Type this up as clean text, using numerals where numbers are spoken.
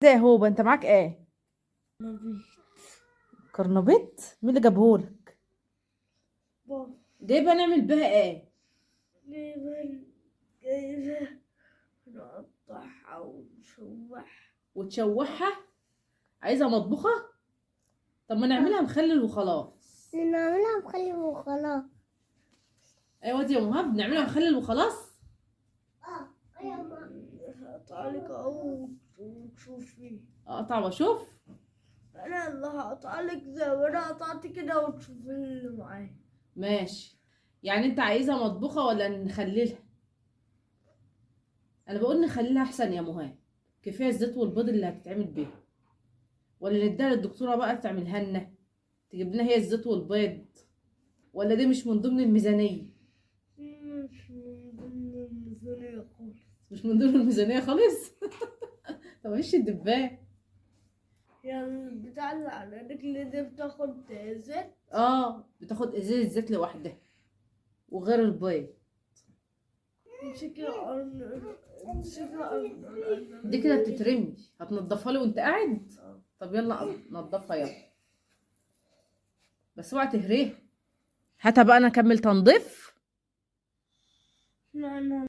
ازاي هو انت معاك ايه؟ نبيت كرنبيت؟ مين اللي جابهولك؟ بابا جايبه نعمل بيها ايه؟ جايبة نقطعها ونشوحها. وتشوحها؟ عايزه مطبوخه؟ طب ما نعملها مخلل وخلاص. نعملها مخلل وخلاص. ايوه دي يا مهاب، نعملها مخلل وخلاص. ايوه هقطعلك اهو وتشوفي. اقطع واشوف. انا اللي هقطعلك زي ما انا قطعت كده وتشوفي اللي معايا. ماشي. يعني انت عايزها مطبوخه ولا نخللها؟ انا بقول نخليها احسن يا مهاب. كفايه الزيت والبيض اللي هتتعمل بيه. ولا نديها للدكتوره بقى تعملها لنا، تجيب لنا هي الزيت والبيض. ولا دي مش من ضمن الميزانيه؟ مش من ضمن الميزانية خالص. مش من ضمن الميزانيه خالص. طب ايش الدبان؟ يعني البتاع اللي على رجلي دي بتاخد زيت. بتاخد ازازه زيت لوحدها وغير البيض. امسكي دي كده بتترمي، هتنضفها لي وانت قاعد؟ طب يلا نضفها يلا. بس اوعى تهريها. هاتها بقى انا اكمل تنظيف. لا